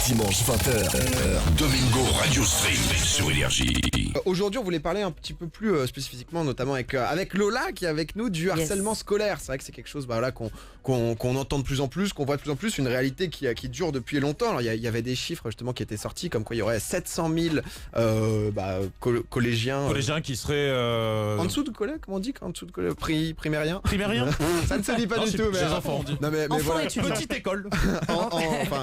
dimanche 20h, Domingo Radio Stream sur Énergie. Aujourd'hui, on voulait parler un petit peu plus spécifiquement, notamment avec Lola qui est avec nous, du harcèlement scolaire. C'est vrai que c'est quelque chose qu'on entend de plus en plus, qu'on voit de plus en plus, une réalité qui dure depuis longtemps. Alors, il y avait des chiffres justement qui étaient sortis, comme quoi il y aurait 700 000 collégiens. Collégiens qui seraient... En dessous de collège, comment on dit en dessous de collège, primérien. Primérien. Ça ne se dit pas du tout, mais les enfants on dit. Non, mais voilà. Petite école.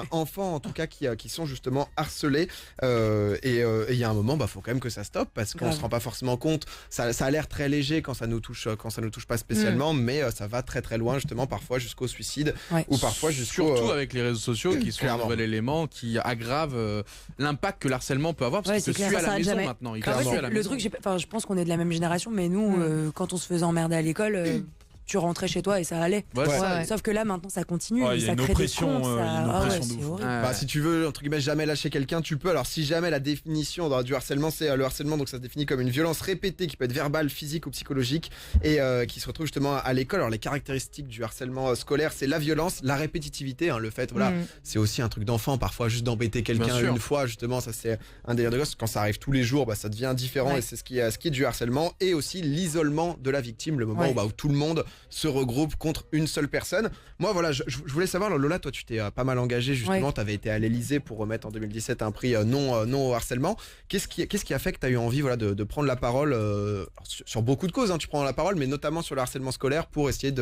Enfants en tout cas qui sont justement harcelés et il y a un moment faut quand même que ça stoppe parce qu'on se rend pas forcément compte. Ça a l'air très léger quand ça nous touche pas spécialement, mais ça va très très loin justement, parfois jusqu'au suicide ou parfois jusqu'au... Surtout avec les réseaux sociaux qui sont un nouvel élément qui aggrave l'impact que le harcèlement peut avoir, parce qu'il te suit à la maison maintenant. Le truc, je pense qu'on est de la même génération, mais nous, quand on se faisait emmerder à l'école... tu rentrais chez toi et ça allait. Sauf que là maintenant ça continue, ça crée des comptes, c'est horrible. Si tu veux entre guillemets jamais lâcher quelqu'un, tu peux. Alors si jamais la définition du harcèlement, c'est le harcèlement, donc ça se définit comme une violence répétée qui peut être verbale, physique ou psychologique et qui se retrouve justement à l'école. Alors les caractéristiques du harcèlement scolaire, c'est la violence, la répétitivité, le fait c'est aussi un truc d'enfant parfois, juste d'embêter quelqu'un une fois, justement ça c'est un délire de gosse. Quand ça arrive tous les jours, ça devient différent et c'est ce qui est du harcèlement. Et aussi l'isolement de la victime, le moment où tout le monde se regroupe contre une seule personne. Moi je voulais savoir, Lola, toi tu t'es pas mal engagée justement, tu avais été à l'Elysée pour remettre en 2017 un prix non au harcèlement. Qu'est-ce qui a fait que tu as eu envie de prendre la parole sur beaucoup de causes, tu prends la parole, mais notamment sur le harcèlement scolaire pour essayer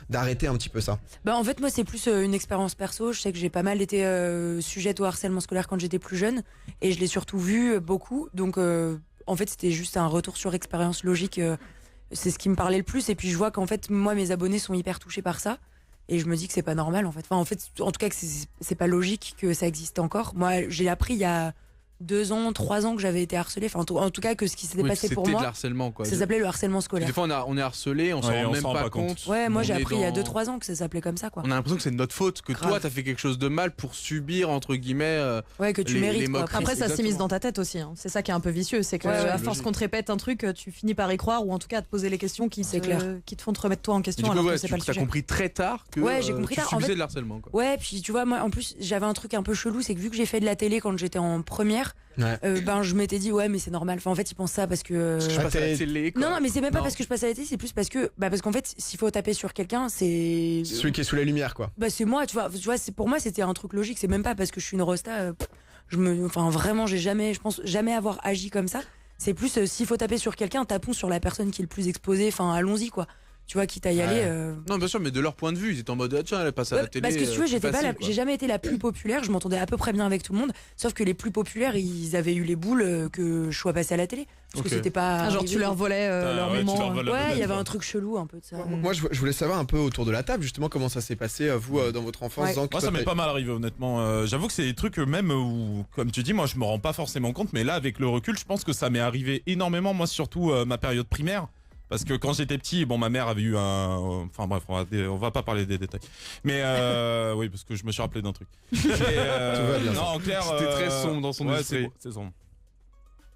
d'arrêter un petit peu ça? En fait moi c'est plus une expérience perso. Je sais que j'ai pas mal été sujette au harcèlement scolaire quand j'étais plus jeune et je l'ai surtout vu beaucoup, donc en fait c'était juste un retour sur expérience logique. C'est ce qui me parlait le plus, et puis je vois qu'en fait moi mes abonnés sont hyper touchés par ça et je me dis que c'est pas normal en tout cas que c'est pas logique que ça existe encore. Moi j'ai appris il y a 2 ans, 3 ans que j'avais été harcelée, en tout cas que ce qui s'était passé pour moi, de l'harcèlement, quoi. Ça s'appelait le harcèlement scolaire. Des fois on est harcelé, on s'en rend même pas compte. Moi j'ai appris il y a 2-3 ans que ça s'appelait comme ça, quoi. On a l'impression que c'est de notre faute, que toi t'as fait quelque chose de mal pour subir entre guillemets que tu mérites, quoi. Après ça s'immisce dans ta tête aussi, c'est ça qui est un peu vicieux, c'est que à force qu'on te répète un truc, tu finis par y croire, ou en tout cas à te poser les questions qui te font te remettre toi en question, alors que c'est pas le sujet. T'as compris très tard que tu subissais de l'harcèlement, quoi. Puis tu vois, moi en plus j'avais un truc un peu chelou, c'est que vu que j'ai fait de la télé quand j'étais en première, je m'étais dit mais c'est normal. Enfin en fait ils pensent ça parce que je passe à la télé, quoi. Non mais c'est même pas parce que je passe à la télé, c'est plus parce qu'en fait s'il faut taper sur quelqu'un, c'est celui qui est sous la lumière, quoi. C'est moi, tu vois pour moi c'était un truc logique. C'est même pas parce que je suis une rosta, vraiment je pense jamais avoir agi comme ça. C'est plus s'il faut taper sur quelqu'un, tapons sur la personne qui est le plus exposée, allons-y, quoi. Tu vois, quitte à y aller. Non, bien sûr, mais de leur point de vue, ils étaient en mode tiens, elle passe à la télé. Parce que tu vois, j'ai jamais été la plus populaire, je m'entendais à peu près bien avec tout le monde, sauf que les plus populaires, ils avaient eu les boules que je sois passée à la télé. Parce que c'était pas. Genre, tu leur volais leur moment. Il y avait un truc chelou un peu de ça. Moi, je voulais savoir un peu autour de la table, justement, comment ça s'est passé, vous, dans votre enfance. Moi, ça m'est pas mal arrivé, honnêtement. J'avoue que c'est des trucs, même où, comme tu dis, moi, je me rends pas forcément compte, mais là, avec le recul, je pense que ça m'est arrivé énormément, moi, surtout ma période primaire. Parce que quand j'étais petit, ma mère avait eu enfin bref, on va pas parler des détails. Mais oui, parce que je me suis rappelé d'un truc. Tout va bien. Non, en clair, c'était très sombre dans son esprit. C'est sombre.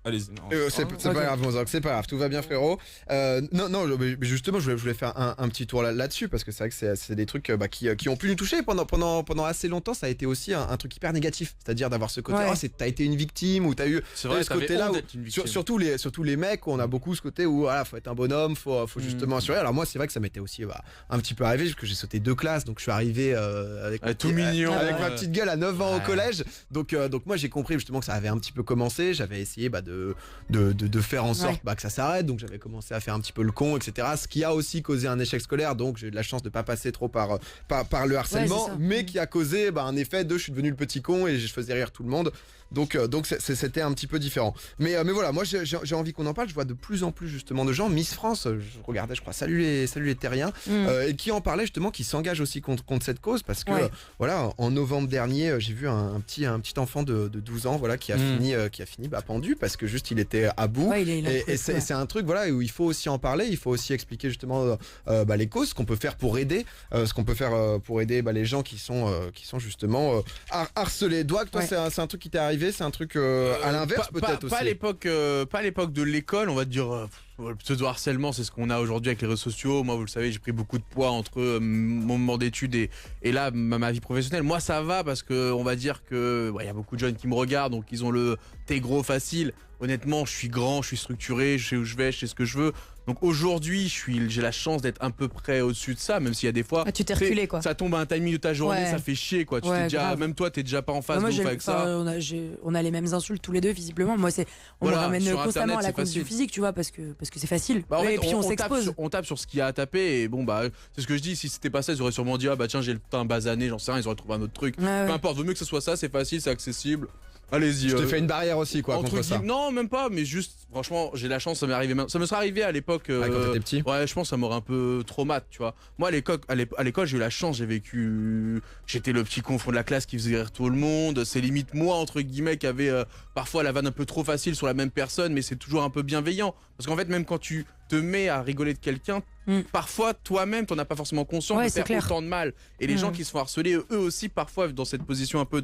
Allez-y. C'est pas grave, Mozart, c'est pas grave, tout va bien, frérot. Mais justement, je voulais faire un petit tour là-dessus, parce que c'est vrai que c'est des trucs qui ont pu nous toucher pendant assez longtemps. Ça a été aussi un truc hyper négatif, c'est-à-dire d'avoir ce côté, t'as été une victime, ou t'as eu ce côté-là, surtout les mecs, où on a beaucoup ce côté où faut être un bonhomme, faut justement assurer. Alors moi, c'est vrai que ça m'était aussi un petit peu arrivé, parce que j'ai sauté 2 classes, donc je suis arrivé avec tout mignon, avec ma petite gueule à 9 ans au collège. Donc moi, j'ai compris justement que ça avait un petit peu commencé. J'avais essayé de faire en sorte que ça s'arrête, donc j'avais commencé à faire un petit peu le con, etc. Ce qui a aussi causé un échec scolaire, donc j'ai eu de la chance de pas passer trop par le harcèlement, mais qui a causé un effet de je suis devenu le petit con et je faisais rire tout le monde. Donc c'était un petit peu différent. Mais voilà, moi j'ai envie qu'on en parle. Je vois de plus en plus justement de gens, Miss France, je regardais, je crois, Salut les Terriens, et qui en parlaient justement, qui s'engagent aussi contre cette cause, parce que en novembre dernier, j'ai vu un petit enfant de 12 ans, qui a fini pendu, parce que juste il était à bout. Et c'est un truc où il faut aussi en parler, il faut aussi expliquer justement les causes, ce qu'on peut faire pour aider, les gens qui sont justement harcelés. Doig, toi c'est un truc qui t'est arrivé, c'est un truc à l'inverse peut-être aussi. Pas à l'époque de l'école, on va te dire. le pseudo-harcèlement, c'est ce qu'on a aujourd'hui avec les réseaux sociaux. Moi, vous le savez, j'ai pris beaucoup de poids entre mon moment d'études et là, ma vie professionnelle. Moi, ça va parce que on va dire que y a beaucoup de jeunes qui me regardent, donc ils ont le t'es gros facile. Honnêtement, je suis grand, je suis structuré, je sais où je vais, je sais ce que je veux. Donc aujourd'hui, j'ai la chance d'être un peu près au-dessus de ça, même s'il y a des fois. Tu t'es reculé, quoi. Ça tombe à un timing de ta journée, ça fait chier, quoi. Tu t'es déjà, même toi, t'es déjà pas en phase avec ça. On a les mêmes insultes tous les deux, visiblement. Moi, on me ramène constamment à la cause du physique, tu vois, parce que c'est facile. Et puis on s'expose. On tape sur ce qu'il y a à taper, et bon, c'est ce que je dis. Si c'était pas ça, ils auraient sûrement dit, tiens, j'ai le teint basané, j'en sais rien, ils auraient trouvé un autre truc. Peu importe, vaut mieux que ce soit ça, c'est facile, c'est accessible. Allez-y. Je t'ai fait une barrière aussi, quoi, contre ça. Non, même pas, mais juste, franchement, j'ai la chance, ça me serait arrivé à l'époque. Quand t'étais petit. Ouais, je pense que ça m'aurait un peu traumatisé, tu vois. Moi, à l'école, j'ai eu la chance, j'étais le petit con fond de la classe qui faisait rire tout le monde. C'est limite moi, entre guillemets, qui avait parfois la vanne un peu trop facile sur la même personne, mais c'est toujours un peu bienveillant. Parce qu'en fait, même quand tu te mets à rigoler de quelqu'un, parfois, toi-même, t'en as pas forcément conscience de faire autant de mal. Et les gens qui se font harceler, eux aussi, parfois, dans cette position un peu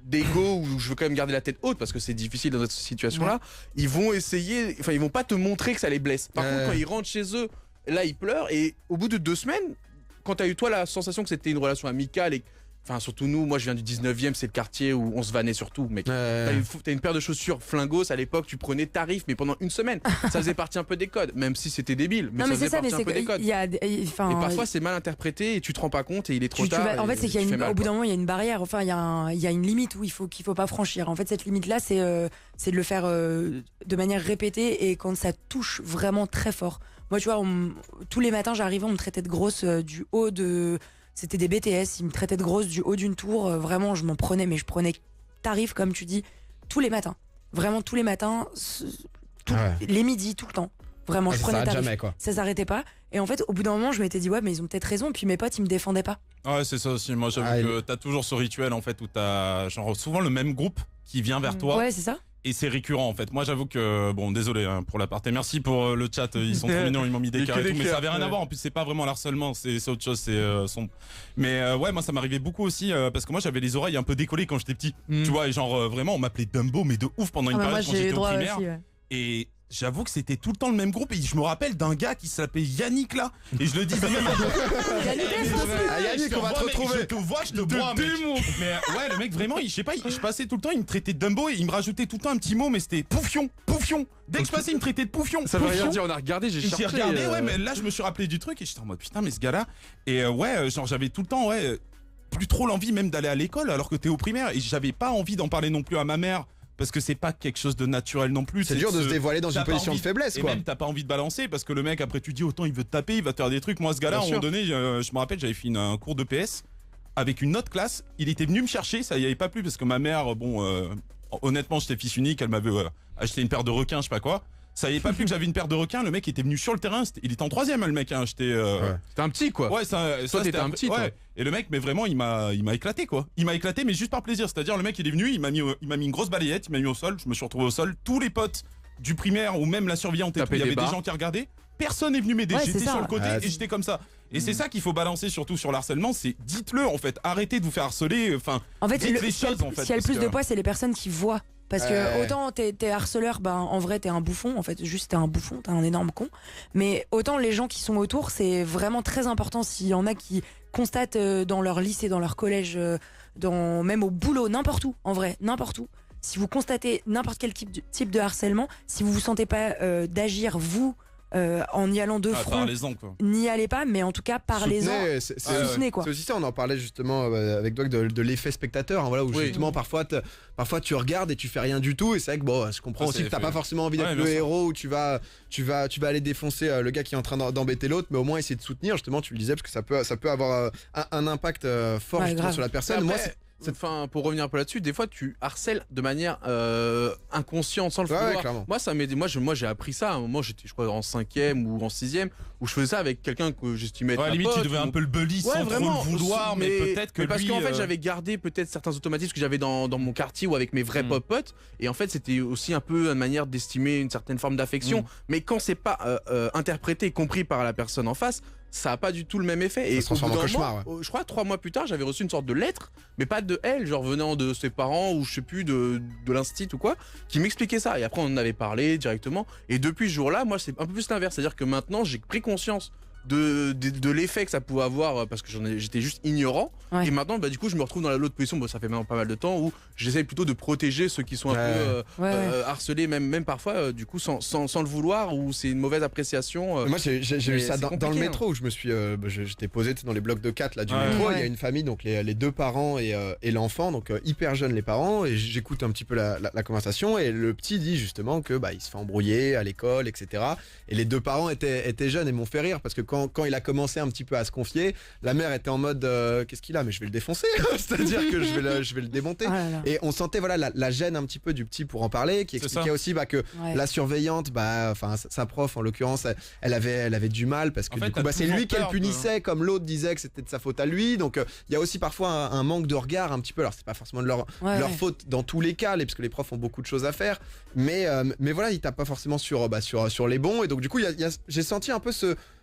d'égo où je veux quand même garder la tête haute parce que c'est difficile dans cette situation-là, ils vont essayer, ils vont pas te montrer que ça les blesse. Par contre, quand ils rentrent chez eux, là, ils pleurent et au bout de 2 semaines, quand t'as eu toi la sensation que c'était une relation amicale et surtout nous, moi je viens du 19e, c'est le quartier où on se vannait surtout, mec. T'as une paire de chaussures flingos, à l'époque tu prenais tarif, mais pendant une semaine, ça faisait partie un peu des codes, même si c'était débile, mais ça faisait partie un peu des codes. Et parfois c'est mal interprété et tu te rends pas compte et il est trop tard. En fait, c'est qu'il y a au bout d'un moment, il y a une barrière, il y a une limite qu'il faut pas franchir. En fait, cette limite-là, c'est de le faire de manière répétée et quand ça touche vraiment très fort. Moi, tu vois, tous les matins, j'arrivais, on me traitait de grosse du haut de... C'était des BTS, ils me traitaient de grosse du haut d'une tour. Vraiment, je m'en prenais, mais je prenais tarif, comme tu dis, tous les matins. Vraiment, tous les matins, les midis, tout le temps. Vraiment, je prenais tarif. Jamais, quoi. Ça s'arrêtait pas. Et en fait, au bout d'un moment, je m'étais dit, ouais, mais ils ont peut-être raison. Puis mes potes, ils me défendaient pas. Ouais, c'est ça aussi. Moi, j'avoue que t'as toujours ce rituel, en fait, où t'as souvent le même groupe qui vient vers toi. Ouais, c'est ça. Et c'est récurrent en fait. Moi j'avoue que désolé pour l'aparté. Merci pour le chat. Ils sont trop mignons. Ils m'ont mis des cœurs et tout, mais ça avait rien à voir. En plus c'est pas vraiment l'harcèlement, c'est autre chose. Mais ouais, moi ça m'arrivait beaucoup aussi parce que moi j'avais les oreilles un peu décollées quand j'étais petit. Tu vois, et vraiment on m'appelait Dumbo mais de ouf pendant une période quand j'étais au primaire. Aussi, Et j'avoue que c'était tout le temps le même groupe et je me rappelle d'un gars qui s'appelait Yannick là et je le disais même Yannick, on va te retrouver. Je te vois, je te bois mec. Mais ouais, le mec vraiment, je sais pas, je passais tout le temps, il me traitait de Dumbo et il me rajoutait tout le temps un petit mot mais c'était Pouffion. Dès que je passais, il me traitait de Pouffion. Ça veut rien dire, on a regardé, j'ai regardé ouais, mais là je me suis rappelé du truc et j'étais en mode putain mais ce gars-là et j'avais tout le temps plus trop l'envie même d'aller à l'école alors que t'es au primaire et j'avais pas envie d'en parler non plus à ma mère. Parce que c'est pas quelque chose de naturel non plus. C'est dur de se dévoiler dans une position de faiblesse, quoi. Et même t'as pas envie de balancer parce que le mec après tu dis autant il veut te taper, il va te faire des trucs. Moi ce gars-là, à un moment donné, je me rappelle, j'avais fait un cours de PS avec une autre classe. Il était venu me chercher, ça y avait pas plu parce que ma mère, honnêtement j'étais fils unique, elle m'avait acheté une paire de requins, je sais pas quoi. Ça y est pas plus que j'avais une paire de requins, le mec était venu sur le terrain, il était en 3ème le mec, hein. C'était un petit quoi. Ouais, ça c'était un petit. Ouais. Et le mec mais vraiment il m'a éclaté quoi. Il m'a éclaté mais juste par plaisir, c'est-à-dire le mec il est venu, il m'a mis une grosse balayette, il m'a mis au sol, je me suis retrouvé au sol, tous les potes du primaire ou même la surveillante, il y avait des gens qui regardaient, personne n'est venu m'aider, j'étais sur le côté et j'étais comme ça. Et c'est ça qu'il faut balancer surtout sur l'harcèlement, c'est dites-le en fait, arrêtez de vous faire harceler, en fait, dites les choses en fait. S'il y a le plus de poids, c'est les personnes qui voient. Parce que autant t'es harceleur, en vrai t'es un bouffon, en fait juste t'es un bouffon, t'es un énorme con. Mais autant les gens qui sont autour, c'est vraiment très important. S'il y en a qui constatent dans leur lycée, dans leur collège, même au boulot, n'importe où, en vrai, n'importe où. Si vous constatez n'importe quel type de harcèlement, si vous vous sentez pas d'agir vous en y allant de front, n'y allez pas, mais en tout cas parlez-en, soutenez quoi. C'est aussi ça, on en parlait justement avec Doc de l'effet spectateur, hein, voilà, où justement parfois tu regardes et tu fais rien du tout, et c'est vrai que je comprends aussi que t'as pas forcément envie d'être le héros où tu vas aller défoncer le gars qui est en train d'embêter l'autre, mais au moins essayer de soutenir, justement tu le disais, parce que ça peut avoir un impact fort justement sur la personne. Après, pour revenir un peu là-dessus, des fois tu harcèles de manière inconsciente sans le vouloir. Moi j'ai appris ça à un moment, j'étais je crois en 5ème ou en 6ème, où je faisais ça avec quelqu'un que j'estimais être limite tu devais un peu le bully sans trop le vouloir, mais peut-être que parce qu'en fait j'avais gardé peut-être certains automatismes que j'avais dans mon quartier ou avec mes vrais potes, et en fait c'était aussi un peu une manière d'estimer une certaine forme d'affection, mais quand c'est pas interprété, compris par la personne en face, ça a pas du tout le même effet. Ça se transforme en cauchemar. Je crois 3 mois plus tard, j'avais reçu une sorte de lettre, mais pas de elle, genre venant de ses parents ou je sais plus de l'instit ou quoi, qui m'expliquait ça. Et après on en avait parlé directement. Et depuis ce jour-là, moi c'est un peu plus l'inverse, c'est-à-dire que maintenant j'ai pris conscience de l'effet que ça pouvait avoir parce que j'étais juste ignorant. Et maintenant du coup je me retrouve dans l'autre position. Ça fait maintenant pas mal de temps où j'essaye plutôt de protéger ceux qui sont un peu harcelés, même parfois du coup sans le vouloir, ou c'est une mauvaise appréciation. Moi j'ai vu ça dans le métro où je me suis j'étais posé dans les blocs de 4 là du métro. Il y a une famille, donc les 2 parents et l'enfant, donc hyper jeunes les parents, et j'écoute un petit peu la conversation, et le petit dit justement que il se fait embrouiller à l'école, etc. Et les 2 parents étaient jeunes et m'ont fait rire parce que quand il a commencé un petit peu à se confier, la mère était en mode qu'est-ce qu'il a, mais je vais le défoncer, c'est-à-dire que je vais le démonter. Et on sentait la gêne un petit peu du petit pour en parler, qui expliquait aussi que la surveillante, sa prof en l'occurrence, elle avait du mal parce que du coup c'est lui qu'elle punissait, comme l'autre disait que c'était de sa faute à lui. Donc il y a aussi parfois un manque de regard un petit peu. Alors c'est pas forcément de leur faute dans tous les cas, parce que les profs ont beaucoup de choses à faire, mais voilà, ils tapent pas forcément sur les bons. Et donc du coup j'ai senti un peu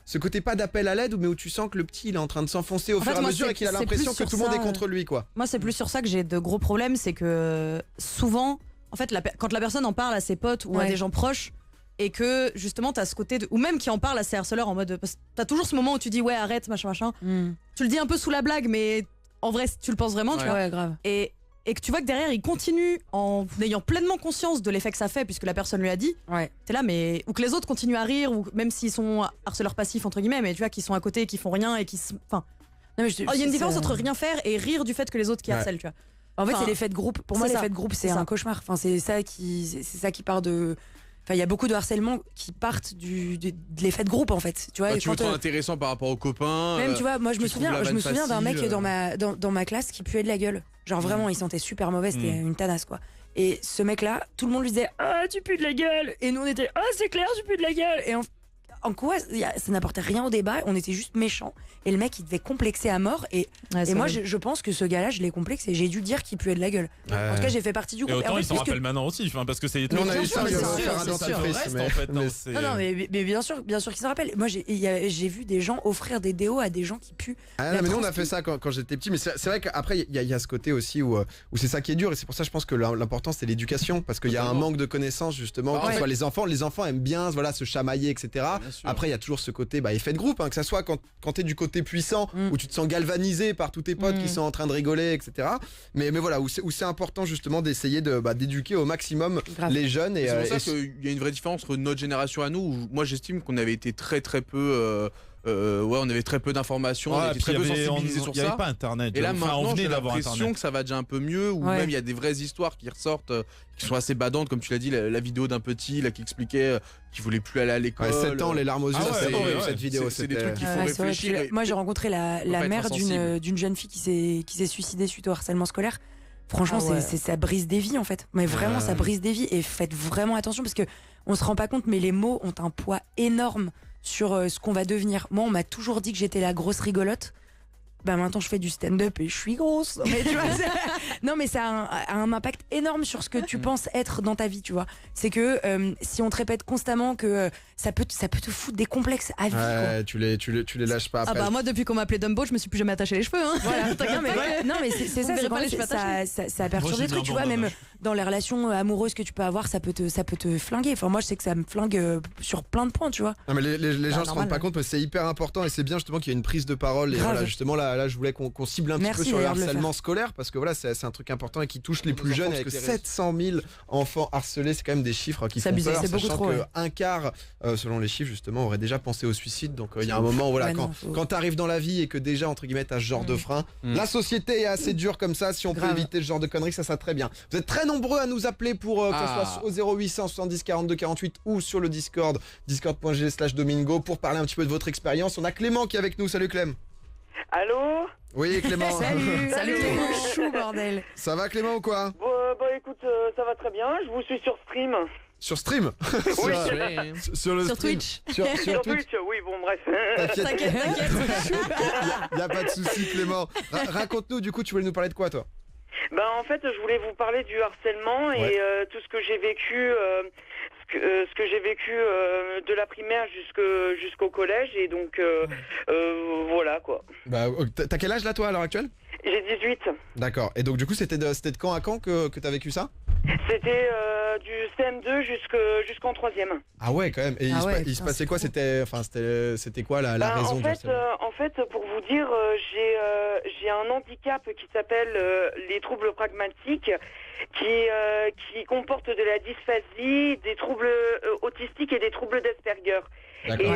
ce côté pas d'appel à l'aide, mais où tu sens que le petit il est en train de s'enfoncer au fur et à mesure et qu'il a l'impression que tout le monde est contre lui, quoi. Moi c'est plus sur ça que j'ai de gros problèmes, c'est que souvent en fait quand la personne en parle à ses potes ou à des gens proches, et que justement t'as ce côté ou même qui en parle à ses harceleurs en mode, t'as toujours ce moment où tu dis ouais arrête machin, tu le dis un peu sous la blague mais en vrai tu le penses vraiment, tu vois. Grave. Et que tu vois que derrière il continue en ayant pleinement conscience de l'effet que ça fait puisque la personne lui a dit, t'es là, mais ou que les autres continuent à rire, ou même s'ils sont harceleurs passifs entre guillemets, mais tu vois qu'ils sont à côté, qui font rien et qui il y a une différence entre rien faire et rire du fait que les autres qui harcèlent, tu vois. En fait c'est l'effet de groupe. Pour moi l'effet de groupe c'est un cauchemar. C'est ça qui part de. Enfin, il y a beaucoup de harcèlement qui partent de l'effet de groupe en fait. Tu vois, tu me trouves intéressant par rapport aux copains. Même tu vois, moi je me souviens d'un mec dans ma classe qui puait de la gueule. Genre vraiment, il sentait super mauvais, c'était une tanasse quoi. Et ce mec-là, tout le monde lui disait ah tu pues de la gueule. Et nous on était ah c'est clair tu pues de la gueule. Et en quoi ça n'apportait rien au débat, on était juste méchants. Et le mec il devait complexer à mort. Et moi je pense que ce gars-là je l'ai complexé. J'ai dû dire qu'il puait de la gueule. En tout cas j'ai fait partie du groupe. Et autant il s'en rappelle maintenant aussi, parce que c'est. On a eu ça, Non mais bien sûr qu'il s'en rappelle. Moi j'ai vu des gens offrir des déos à des gens qui puent. Mais nous on a fait ça quand j'étais petit. Mais c'est vrai qu'après il y a ce côté aussi où c'est ça qui est dur. Et c'est pour ça je pense que l'important c'est l'éducation, parce qu'il y a un manque de connaissances justement. Que ce soit les enfants aiment bien se chamailler, etc. Après il y a toujours ce côté effet de groupe, que ça soit quand t'es du côté puissant où tu te sens galvanisé par tous tes potes qui sont en train de rigoler, etc. Mais voilà, où c'est important justement d'essayer d'éduquer au maximum les jeunes. Et c'est pour ça qu'il y a une vraie différence entre notre génération à nous, où moi j'estime qu'on avait été très peu on avait très peu d'informations, on était très peu sensibilisés sur ça. Il n'y avait pas internet. Et là maintenant j'ai l'impression que ça va déjà un peu mieux, ou même il y a des vraies histoires qui ressortent, qui sont assez badantes, comme tu l'as dit, la vidéo d'un petit là qui expliquait qu'il voulait plus aller à l'école. 7 ans, les larmes aux yeux, c'est horrible cette vidéo. C'est des trucs qui font réfléchir. Moi j'ai rencontré la mère d'une jeune fille qui s'est suicidée suite au harcèlement scolaire. Franchement, ça brise des vies en fait. Mais vraiment, ça brise des vies. Et faites vraiment attention parce que on se rend pas compte, mais les mots ont un poids énorme sur ce qu'on va devenir. Moi, on m'a toujours dit que j'étais la grosse rigolote. Maintenant je fais du stand-up et je suis grosse. Mais tu vois, non mais ça a un impact énorme sur ce que tu penses être dans ta vie, tu vois. C'est que si on te répète constamment que ça peut te foutre des complexes à vie. Quoi. Tu les lâches pas après. Moi depuis qu'on m'appelait Dumbo, je me suis plus jamais attaché les cheveux. Voilà. non mais c'est ça. Ça perturbe des trucs, tu vois. Même dans les relations amoureuses que tu peux avoir, ça peut te flinguer. Enfin moi je sais que ça me flingue sur plein de points, tu vois. Non mais les gens se rendent pas compte, mais c'est hyper important et c'est bien justement qu'il y ait une prise de parole. Et voilà, justement là je voulais qu'on cible un petit peu sur le harcèlement scolaire, parce que voilà c'est un truc important et qui touche les plus jeunes, parce que 700 000 enfants harcelés, c'est quand même des chiffres qui font peur, sachant qu'un quart selon les chiffres justement aurait déjà pensé au suicide. Donc il y a un moment quand t'arrives dans la vie et que déjà entre guillemets t'as ce genre de frein, la société est assez dure comme ça. Si on peut éviter ce genre de conneries, ça serait très bien. Vous êtes très nombreux à nous appeler pour que ce soit au 0800 70 42 48 ou sur le Discord discord.gg/Domingo pour parler un petit peu de votre expérience. On a Clément qui est avec nous. Salut Clem. Allô? Oui Clément. Salut Clément chou bordel. Ça va Clément ou quoi? Écoute, ça va très bien, je vous suis sur stream. Sur stream? Oui. sur Twitch. Sur Twitch, oui, bon bref. T'inquiète. Y a pas de souci Clément. Raconte-nous, du coup tu voulais nous parler de quoi toi? En fait je voulais vous parler du harcèlement et tout ce que j'ai vécu ce que j'ai vécu de la primaire jusqu'au collège et donc voilà quoi. Bah, t'as quel âge là toi à l'heure actuelle? J'ai 18. D'accord. Et donc du coup c'était de quand à quand que t'as vécu ça? C'était du CM2 jusqu'en 3e. Ah ouais quand même. Et il se passait quoi? C'était quoi la raison du harcèlement? En fait, pour vous dire, j'ai un handicap qui s'appelle les troubles pragmatiques, qui comporte de la dysphasie, des troubles autistiques et des troubles d'Asperger. D'accord.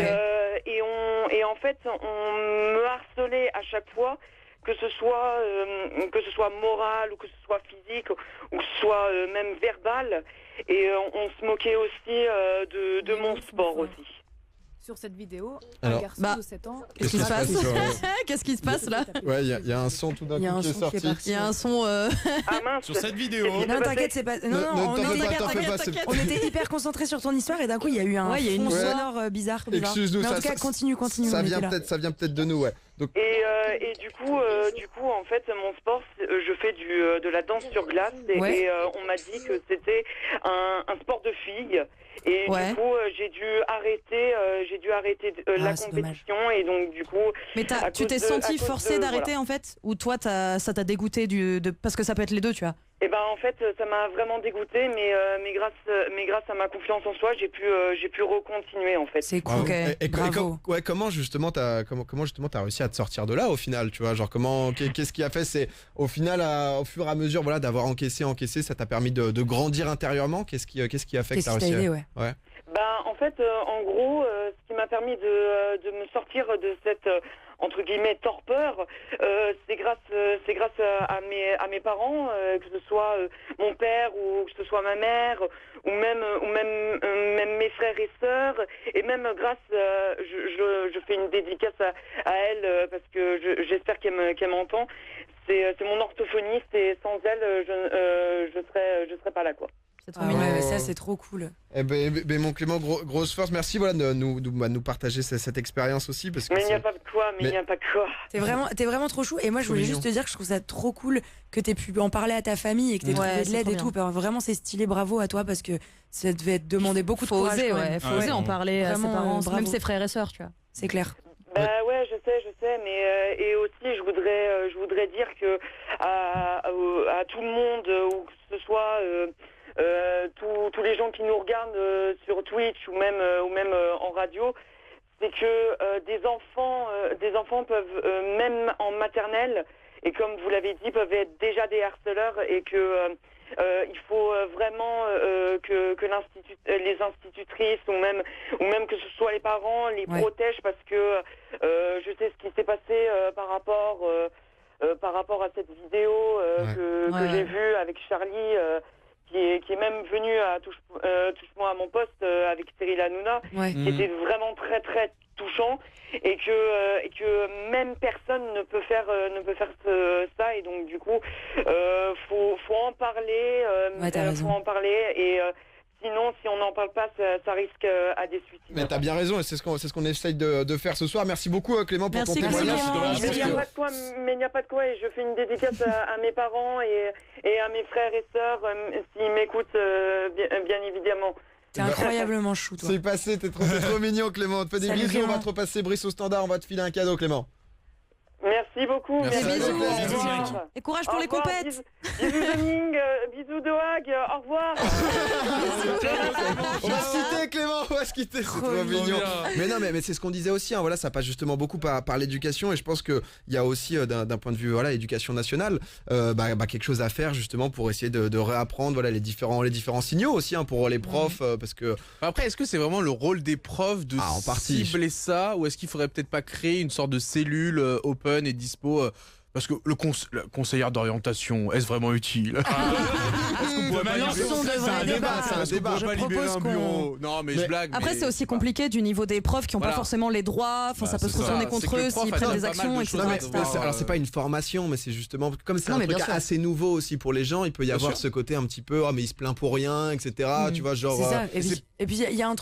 Et en fait, on me harcelait à chaque fois, que ce soit moral ou que ce soit physique ou que ce soit même verbal. Et on se moquait aussi de mon sport aussi. Sur cette vidéo, Alors, un garçon de 7 ans. Qu'est-ce qui se passe? Qu'est-ce qui se passe là? Ouais, il y a un son tout d'un coup qui est sorti. Il y a un son. Ah mince. Sur cette vidéo. Non, t'inquiète, c'est pas. Non, Ne on t'en fais était pas, t'en fais pas. t'inquiète. on était hyper concentrés sur ton histoire et d'un coup il y a eu un il y a une fond Ouais. sonore bizarre. Excuse-nous, Mais en ça- tout cas, ça- continue. Ça on vient était là. peut-être de nous, ouais. Donc Et du coup, en fait, mon sport, je fais de la danse sur glace et, Ouais. et, on m'a dit que c'était un sport de filles. Et Ouais. du coup, j'ai dû arrêter la c'est compétition et donc du coup. Mais à tu cause t'es à senti cause forcé de- d'arrêter voilà. en fait? Ou toi ça t'a dégoûté parce que ça peut être les deux, tu vois? Et ben en fait, ça m'a vraiment dégoûté, mais grâce à ma confiance en soi, j'ai pu recontinuer en fait. C'est bravo. cool. Bravo. Comment justement t'as réussi à te sortir de là au final, tu vois, genre qu'est-ce qui a fait, c'est au final au fur et à mesure voilà d'avoir encaissé, ça t'a permis de grandir intérieurement, qu'est-ce qui a fait que Qu'est-ce t'as qui t'a réussi aidé, ouais. Ben, en fait, en gros, ce qui m'a permis de me sortir de cette entre guillemets torpeur, c'est grâce à mes parents, que ce soit mon père ou que ce soit ma mère ou même mes frères et sœurs, et même grâce, je fais une dédicace à elle parce que j'espère qu'elle m'entend. C'est mon orthophoniste et sans elle, je serais pas là quoi. C'est trop Ah mignon. ouais, ça c'est trop cool. Eh ben, mon Clément, grosse force, merci voilà de nous partager cette expérience aussi parce que Mais il n'y a c'est- pas de quoi, Mais- il n'y a pas de quoi. T'es vraiment trop chou. Et moi, je Trop voulais mignon. juste te dire que je trouve ça trop cool que t'aies pu en parler à ta famille et que t'aies Ouais, trouvé de c'est l'aide trop et tout. bien. Vraiment, c'est stylé. Bravo à toi parce que ça devait te demander beaucoup de Faut courage. oser, quand même. ouais, faut Ouais. oser en parler à ses Vraiment, parents, bravo. même ses frères et sœurs, tu vois. C'est clair. Bah ouais, je sais, mais et aussi je voudrais dire que à tout le monde, ou que ce soit tous les gens qui nous regardent sur Twitch ou même en radio, c'est que des enfants peuvent même en maternelle, et comme vous l'avez dit, peuvent être déjà des harceleurs, et que il faut vraiment que les institutrices ou même que ce soit les parents les Ouais. protègent, parce que je sais ce qui s'est passé par rapport à cette vidéo que Ouais. j'ai vue avec Charlie, qui est même venu à Touche-moi à mon poste avec Cyril Hanouna, Ouais. qui était vraiment très très touchant, et que même personne ne peut faire ça, et donc du coup faut en parler, Ouais, t'as raison. faut en parler, et sinon si on n'en parle pas, ça risque à des suicides. Mais t'as bien raison et c'est ce qu'on essaye de faire ce soir. Merci beaucoup Clément pour Merci, ton témoignage. Clément. Dommage, Mais parce il n'y que- a pas de quoi, et je fais une dédicace à mes parents et à mes frères et sœurs, s'ils m'écoutent, bien évidemment. T'es incroyablement chou, toi. C'est passé, t'es trop mignon Clément. On te fait des Salut, bisous, on va Clément. te repasser Brice au standard, on va te filer un cadeau Clément. Merci beaucoup. Merci. Des bisous. Au Bisous, revoir. Cyril. Et courage pour Au les revoir, compètes. Bisous de Ming, bisous de Hag, au revoir. On va se quitter Clément, on va se quitter, c'est trop mignon. bien. Mais non, mais c'est ce qu'on disait aussi, hein, voilà, ça passe justement beaucoup par l'éducation, et je pense qu'il y a aussi d'un point de vue voilà, éducation nationale, quelque chose à faire justement pour essayer de réapprendre voilà, les différents signaux aussi hein, pour les profs, parce que Après, est-ce que c'est vraiment le rôle des profs de en partie. cibler ça, ou est-ce qu'il faudrait peut-être pas créer une sorte de cellule open et dispo parce que la conseillère d'orientation, est-ce vraiment utile Est-ce qu'on pourrait pas Maintenant, libérer- lançons de c'est un vrais débat, débats. c'est un Est-ce qu'on débat. pourrait Je pas libérer propose un qu'on- bureau Non, mais je Mais- blague. Après, mais c'est aussi je sais pas. compliqué du niveau des profs qui n'ont Voilà. pas forcément les droits. Enfin, Bah, ça peut c'est se retourner ça. contre C'est que le eux prof s'ils a prennent pas des mal actions, de etc. choses Non, à mais devoir, alors c'est pas une formation, mais c'est justement comme c'est Non, un mais truc bien sûr. assez nouveau aussi pour les gens, il peut y Bien avoir sûr. ce côté un petit peu mais il se plaint pour rien, etc. Tu vois genre C'est ça. euh, Et puis il y a un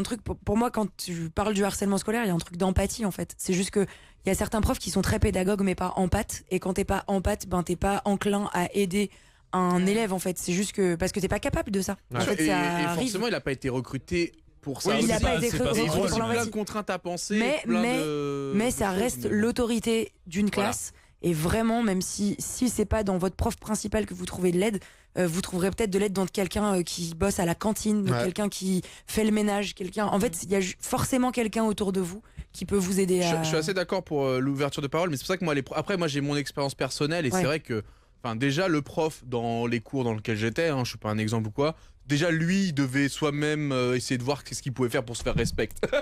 truc pour moi quand tu parles du harcèlement scolaire, il y a un truc d'empathie en fait. C'est juste que il y a certains profs qui sont très pédagogues mais pas empathes, et quand t'es pas empathe, ben t'es pas enclin à aider un élève en fait. C'est juste que parce que t'es pas capable de ça. En fait, Et ça arrive. forcément, il a pas été recruté pour ça. Oui, il a c'est pas ça, été c'est pas recruté son pour rôle. l'envahir. plein de contraintes à penser. Mais- plein mais- de- Mais de ça choses, reste mais- l'autorité d'une classe. Et vraiment, même si c'est pas dans votre prof principal que vous trouvez de l'aide, vous trouverez peut-être de l'aide dans quelqu'un qui bosse à la cantine, de Ouais. quelqu'un qui fait le ménage, quelqu'un. En fait, il y a forcément quelqu'un autour de vous qui peut vous aider à. Je suis assez d'accord pour l'ouverture de parole, mais c'est pour ça que moi, après, moi, j'ai mon expérience personnelle et Ouais. c'est vrai que, enfin, déjà, le prof dans les cours dans lesquels j'étais, je suis pas un exemple ou quoi. Déjà, lui, il devait soi-même essayer de voir ce qu'il pouvait faire pour se faire respecter. Donc,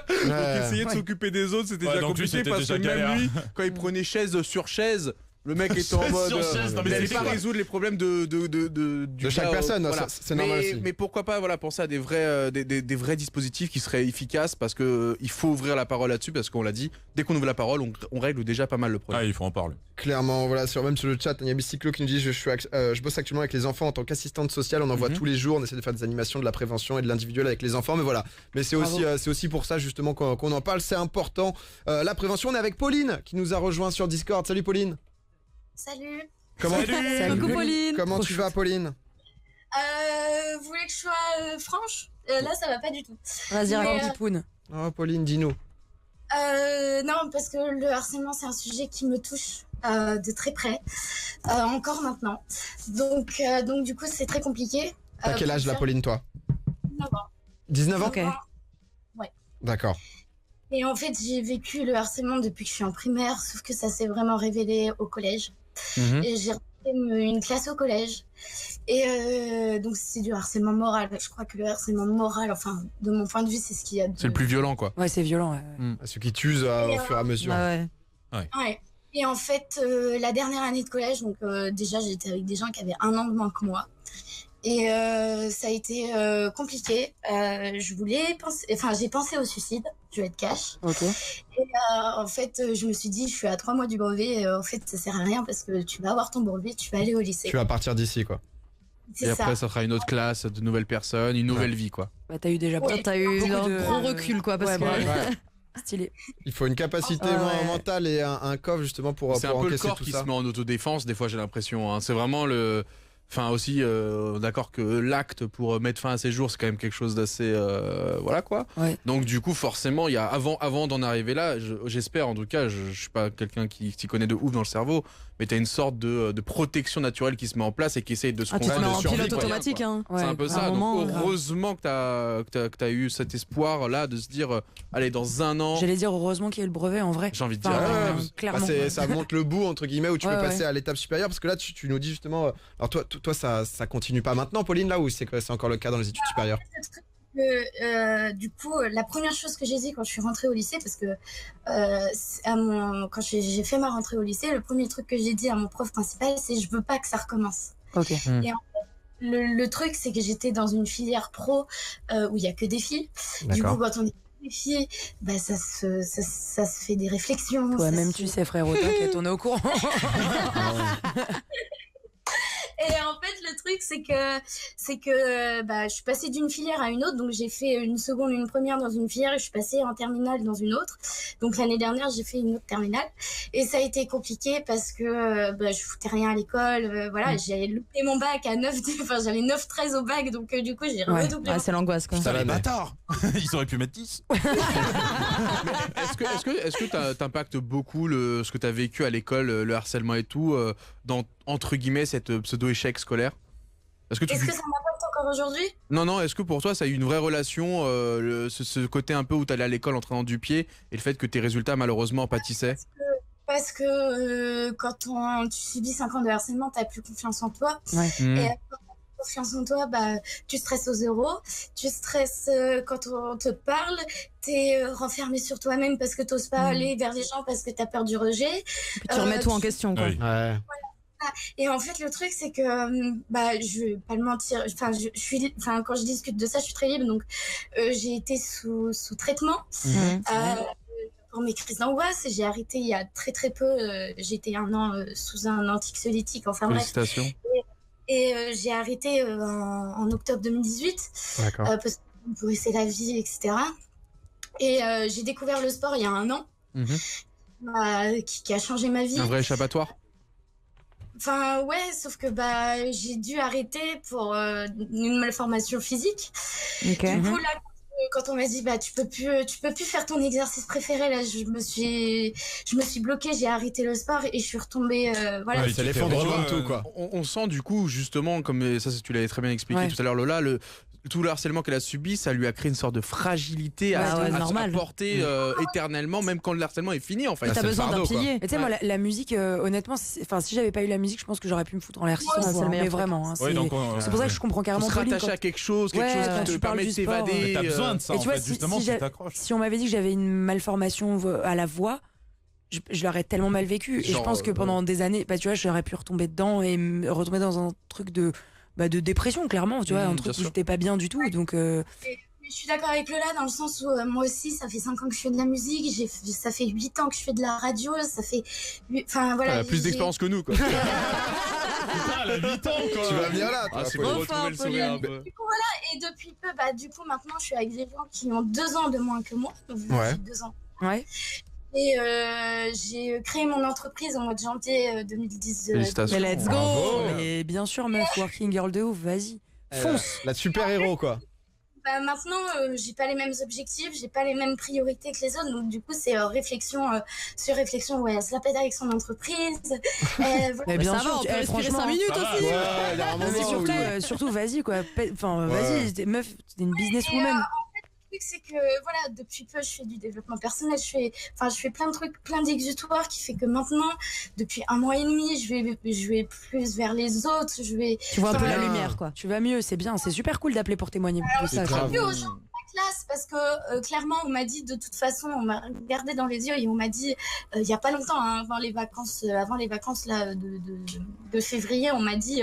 essayer de Ouais. s'occuper des autres, c'était Ouais, déjà donc lui, compliqué c'était parce que déjà même galère. lui, quand il prenait chaise sur chaise, le mec était en Chaise mode. sur chaise, non, mais il allait c'est pas quoi résoudre les problèmes de chaque personne, voilà. c'est normal mais, aussi. mais pourquoi pas penser à des vrais dispositifs qui seraient efficaces parce que il faut ouvrir la parole là-dessus parce qu'on l'a dit, dès qu'on ouvre la parole, on règle déjà pas mal le problème. Ah, il faut en parler. Clairement, voilà, même sur le chat, il y a Bicyclo qui nous dit je bosse actuellement avec les enfants en tant qu'assistante sociale, on en voit tous les jours, on essaie de faire des animations de la prévention et de l'individuel avec les enfants, mais voilà. Mais c'est aussi pour ça justement qu'on en parle, c'est important. La prévention, on est avec Pauline qui nous a rejoint sur Discord. Salut Pauline. Salut. Comment, Salut. Coucou Pauline. comment tu vas Pauline? Vous voulez que je sois franche? Là, ça va pas du tout. Vas-y, Mais, raconte. Petit poun. Oh Pauline, dis-nous. Non, parce que le harcèlement, c'est un sujet qui me touche de très près, encore maintenant. Donc du coup, c'est très compliqué. T'as quel âge là Pauline toi? 19 ans. 19 ans? Ok. D'accord. Et en fait, j'ai vécu le harcèlement depuis que je suis en primaire, sauf que ça s'est vraiment révélé au collège. Mhm. Et j'ai refait une classe au collège. Et donc, c'est du harcèlement moral. Je crois que le harcèlement moral, enfin, de mon point de vue, c'est ce qu'il y a de... C'est le plus violent, quoi. Ouais, c'est violent. Ceux qui t'usent au fur et à mesure. Ah ouais. Ouais. Et en fait, la dernière année de collège, donc déjà, j'étais avec des gens qui avaient 1 an de moins que moi. Et ça a été compliqué. J'ai pensé au suicide, je vais être cash. Ok. En fait, je me suis dit, je suis à 3 mois du brevet. En fait, ça sert à rien parce que tu vas avoir ton brevet, tu vas aller au lycée. Tu vas partir d'ici quoi. C'est Et ça. après, ça sera une autre classe, de nouvelles personnes, une nouvelle vie, quoi. Bah, t'as eu déjà Ouais. T'as eu Beaucoup un de- gros recul, quoi, parce Ouais, que. bah, stylé. Il faut une capacité Ouais. mentale et un coffre justement pour C'est un peu le encaisser corps tout qui ça. se met en autodéfense, des fois, j'ai l'impression. C'est vraiment le. Enfin, aussi, d'accord que l'acte pour mettre fin à ces jours, c'est quand même quelque chose d'assez. Voilà, quoi. Ouais. Donc, du coup, forcément, il y a avant d'en arriver là, j'espère, en tout cas, je suis pas quelqu'un qui s'y connaît de ouf dans le cerveau, mais t'as une sorte de protection naturelle qui se met en place et qui essaye de se Ah, tu te construire mets de en survie, pilote quoi. automatique, hein. Ouais, C'est un peu à ça. un Donc, moment, heureusement que t'as eu cet espoir là de se dire, allez, dans 1 an, J'allais dire heureusement qu'il y a eu le brevet en vrai. j'ai envie de dire. Enfin, Ouais, clairement. ça montre le bout entre guillemets où tu Ouais, peux passer ouais. à l'étape supérieure parce que là tu nous dis justement alors toi ça continue pas maintenant Pauline là ou c'est encore le cas dans les études supérieures? Du coup, la première chose que j'ai dit quand je suis rentrée au lycée, parce que quand j'ai fait ma rentrée au lycée, le premier truc que j'ai dit à mon prof principal, c'est je veux pas que ça recommence. Ok. Le truc, c'est que j'étais dans une filière pro où il y a que des filles. Du coup, quand on est des filles, bah, ça se fait des réflexions. Ouais, ça même se tu fait- sais frérot, t'inquiète, on est au courant. Et en fait, le truc, c'est que bah, je suis passée d'une filière à une autre. Donc, j'ai fait une seconde, une première dans une filière et je suis passée en terminale dans une autre. Donc, l'année dernière, j'ai fait une autre terminale. Et ça a été compliqué parce que bah, je foutais rien à l'école. Voilà, j'ai loupé mon bac à 9, enfin, j'avais 9,13 au bac. Donc, du coup, j'ai Ouais. redoublé. Ah, c'est l'angoisse, quoi. Putain, les l'année. bâtards. Ils auraient pu mettre 10. Est-ce que t'impactes beaucoup ce que t'as vécu à l'école, le harcèlement et tout, dans entre guillemets cette pseudo-échec scolaire? Est-ce que Est-ce que ça m'impacte encore aujourd'hui? Non, est-ce que pour toi ça a eu une vraie relation, ce côté un peu où t'allais à l'école en traînant du pied et le fait que tes résultats malheureusement pâtissaient? Parce que quand tu subis 5 ans de harcèlement, t'as plus confiance en toi. Ouais. Et quand t'as confiance en toi, bah, tu stresses au zéro. Tu stresses quand on te parle. T'es renfermé sur toi-même parce que t'oses pas aller vers les gens parce que t'as peur du rejet. Puis tu remets tout en question, quoi. Oui. Ouais. Et en fait, le truc, c'est que, bah, je vais pas le mentir. Enfin, quand je discute de ça, je suis très libre. Donc, j'ai été sous traitement. Mhm. Pour mes crises d'angoisse, j'ai arrêté il y a très très peu. J'ai été 1 an sous un anxiolytique. Enfin bref. Félicitations. Et j'ai arrêté en octobre 2018 D'accord. parce que pour laisser la vie, etc. Et j'ai découvert le sport il y a 1 an, Mhm. qui a changé ma vie. Un vrai échappatoire. Enfin, ouais, sauf que bah, j'ai dû arrêter pour une malformation physique. Ok. Du coup, là, quand on m'a dit, bah, tu peux plus faire ton exercice préféré, là, je me suis bloquée, j'ai arrêté le sport et je suis retombée, voilà. Ouais, C'est l'effondrement de tout, quoi. On sent du coup justement, comme ça tu l'avais très bien expliqué Ouais. tout à l'heure Lola, tout le harcèlement qu'elle a subi, ça lui a créé une sorte de fragilité à normal. porter éternellement, même quand le harcèlement est fini en fait. T'as c'est le besoin d'un fardeau, quoi. pilier. Mais tu sais, moi, la musique, honnêtement, enfin, si j'avais pas eu la musique, je pense que j'aurais pu me foutre en l'air 600 Ouais, c'est fois, le hein, meilleur mais truc. vraiment. Hein, Ouais, donc, c'est pour ça que je comprends Faut carrément se Pauline. rattacher Quand, à quelque chose Ouais, qui quand te tu parles permet de du sport, t'évader. T'as besoin de ça, Et en tu vois, fait, justement, si tu t'accroches. si on m'avait dit que j'avais une malformation à la voix, je l'aurais tellement mal vécu. Et je Genre, pense que pendant des années, bah, tu vois, j'aurais pu retomber dedans et me retomber dans un truc de dépression, clairement, tu vois, un bien truc où sûr. j'étais pas bien du tout. Donc, Je suis d'accord avec Lola dans le sens où moi aussi, ça fait 5 ans que je fais de la musique, ça fait 8 ans que je fais de la radio, ça fait... Enfin, voilà. Elle a plus j'ai- d'expérience que nous quoi. Putain, elle a 8 ans, quoi. Tu vas venir là, Ah, toi, c'est Pauline. pour retrouver le sourire un peu. Et depuis peu, bah, du coup, maintenant, je suis avec des gens qui ont 2 ans de moins que moi. Donc, Ouais. j'ai 2 ans. ouais. Et j'ai créé mon entreprise en mois de janvier 2010. Félicitations. Mais let's go! Bravo. Mais bien sûr, meuf, working girl de ouf, vas-y. Fonce! La super-héros, quoi. Bah, maintenant, j'ai pas les mêmes objectifs, j'ai pas les mêmes priorités que les autres. Donc, du coup, c'est réflexion sur réflexion. Ouais, elle se la pète avec son entreprise. Voilà. Mais bien ça sûr, va, on peut respirer 5 minutes Ça va, aussi. Ouais, il y a un Non, mais moment où... surtout, vas-y, quoi. Enfin, Ouais. vas-y, meuf, t'es une businesswoman. Le truc, c'est que voilà, depuis peu, je fais du développement personnel, je fais plein de trucs, plein d'exutoires qui fait que maintenant, depuis 1 mois et demi, je vais plus vers les autres, je vais. Tu vois un peu Enfin, la bien. lumière, quoi. Tu vas mieux, c'est bien, c'est super cool d'appeler pour témoigner de ça. grave. Plus aux gens de la classe parce que clairement, on m'a dit de toute façon, on m'a regardé dans les yeux et on m'a dit il y a pas longtemps, hein, avant les vacances là de février, on m'a dit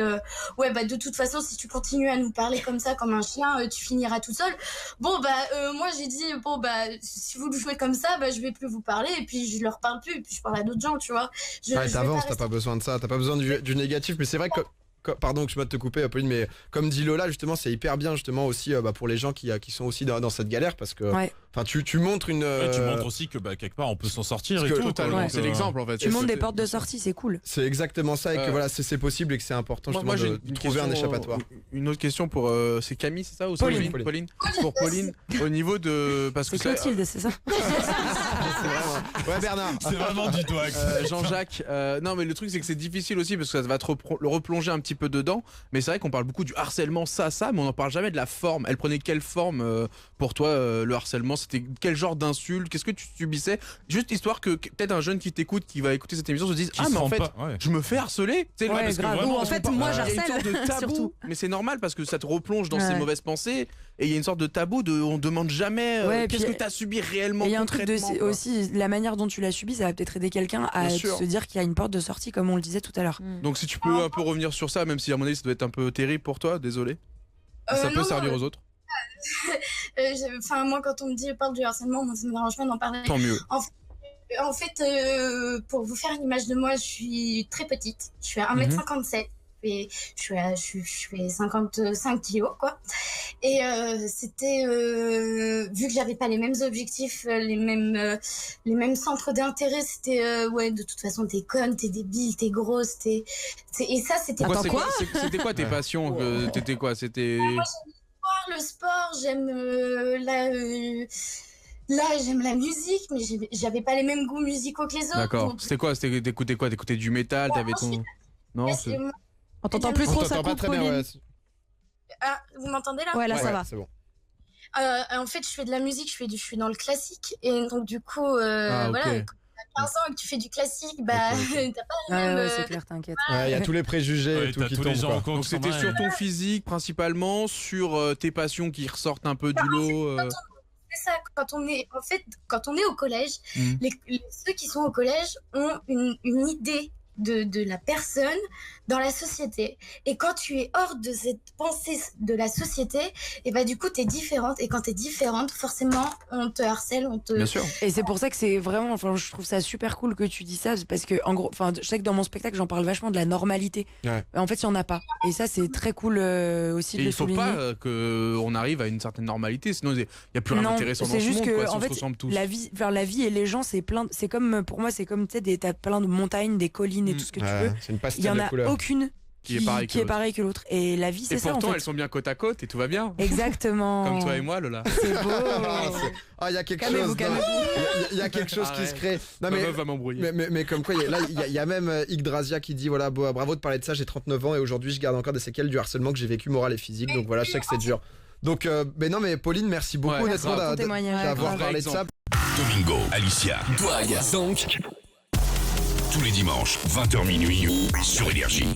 ouais bah de toute façon, si tu continues à nous parler comme ça, comme un chien, tu finiras tout seul. Bon bah moi j'ai dit bon bah si vous le jouez comme ça, bah je vais plus vous parler et puis je leur parle plus et puis je parle à d'autres gens, tu vois. Je Ouais, vais t'avances, pas t'as pas besoin de ça, t'as pas besoin du négatif, mais c'est vrai que... Pardon que je vais te couper, Pauline, mais comme dit Lola, justement, c'est hyper bien justement aussi pour les gens qui sont aussi dans cette galère parce que Ouais. tu montres une. Ouais, tu montres aussi que quelque part on peut s'en sortir Parce et que tout. Totalement, quoi, donc, c'est l'exemple en fait. Tu montes des portes de sortie, c'est cool. C'est exactement ça et que voilà, c'est possible et que c'est important justement j'ai de une trouver un question, échappatoire. Une autre question pour c'est Camille, c'est ça ou Pauline. Pauline. Pour Pauline, au niveau de parce que C'est Clotilde, c'est ça? Ouais, Bernard. C'est vraiment du doigt. Jean-Jacques, non mais le truc c'est que c'est difficile aussi parce que ça va te le replonger un petit peu dedans. Mais c'est vrai qu'on parle beaucoup du harcèlement, ça, mais on n'en parle jamais de la forme. Elle prenait quelle forme pour toi le harcèlement? C'était quel genre d'insulte? Qu'est-ce que tu subissais? Juste histoire que peut-être un jeune qui t'écoute, qui va écouter cette émission, se dise mais en fait, je me fais harceler. Tu sais, Ouais, parce que grave. vraiment, Ou en fait, moi, il y a une sorte de j'harcèle, tabou, surtout. mais c'est normal parce que ça te replonge dans ces Ouais. mauvaises pensées et il y a une sorte de tabou de on demande jamais Ouais, qu'est-ce que puis- tu as subi réellement. Et il y a un truc de concrètement, quoi. aussi, la manière dont tu l'as subi, ça va peut-être aider quelqu'un à Bien sûr. se dire qu'il y a une porte de sortie, comme on le disait tout à l'heure. Donc si tu peux un peu revenir sur ça, même si à mon avis ça doit être un peu terrible pour toi, désolé. Ça peut non, servir aux autres. Enfin moi quand on me dit parle du harcèlement, moi ça me dérange pas d'en parler. Tant mieux. En fait, pour vous faire une image de moi, je suis très petite. Je suis à 1m57. Et je fais 55 kilos, quoi. Et c'était... vu que j'avais pas les mêmes objectifs, les mêmes centres d'intérêt, c'était... ouais, de toute façon, t'es conne, t'es débile, t'es grosse, et ça, c'était... Pourquoi, Attends, quoi C'était quoi tes passions T'étais quoi? C'était... Le sport, j'aime là j'aime la musique, mais j'avais pas les mêmes goûts musicaux que les autres. D'accord. donc- C'était quoi? T'écoutais quoi? T'écoutais du métal? T'avais ton... Non, Ouais, c'est... c'est- On t'entend plus On trop, ça t'entend pas coupe, très bien, Pauline. ouais. Ah, vous m'entendez là? Ouais, là, ça Ouais, va. c'est bon. En fait, je fais de la musique, je suis dans le classique, et donc du coup, Ah, ok. voilà, quand t'as 15 ans et que tu fais du classique, bah, Ok, ok. t'as pas les Ouais, mêmes. ouais, c'est clair, t'inquiète. Ouais, il y a tous les préjugés Ouais, et tout t'as qui tous les tombent. gens quoi. en cours Donc qui s'en c'était mêlent. sur ton physique principalement, sur tes passions qui ressortent un peu du lot. C'est ça, quand on est au collège, Mhm. ceux qui sont au collège ont une idée de la personne dans la société. Et quand tu es hors de cette pensée de la société, et bah du coup t'es différente. Et quand t'es différente, forcément on te harcèle, on te. Bien sûr. Et c'est pour ça que c'est vraiment, enfin, je trouve ça super cool que tu dis ça, parce que en gros, enfin, je sais que dans mon spectacle, j'en parle vachement de la normalité. Ouais. En fait, il y en a pas. Et ça, c'est très cool aussi de Et le il faut souligner. pas qu'on arrive à une certaine normalité, sinon il y a plus rien Non, d'intéressant dans c'est ce juste monde, que quoi, si en on se fait, ressemble tous. la vie et les gens, c'est plein. C'est comme pour moi, c'est comme tu sais, t'as plein de montagnes, des collines et tout ce que tu veux. C'est une Il y pastel en de a couleurs. aucune Qui est pareil que l'autre. Et la vie, Et c'est ça en pourtant, fait. elles sont bien côte à côte et tout va bien. Exactement. Comme toi et moi, Lola. C'est beau. Ah, il y a quelque Calmez-vous, chose. calmez-vous. Il y a quelque chose qui Arrête. se crée. Non, Ma mais, meuf va m'embrouiller. mais comme quoi, il y a même Yggdrasia qui dit voilà, bravo de parler de ça, j'ai 39 ans et aujourd'hui je garde encore des séquelles du harcèlement que j'ai vécu moral et physique. Donc voilà, je sais que c'est dur. Donc, mais non, mais Pauline, merci beaucoup Ouais, honnêtement grave. Ton témoignage. d'avoir Grave. parlé de ça. Domingo, Alicia, Douag, Zonk. Tous les dimanches, 20h minuit sur Énergie.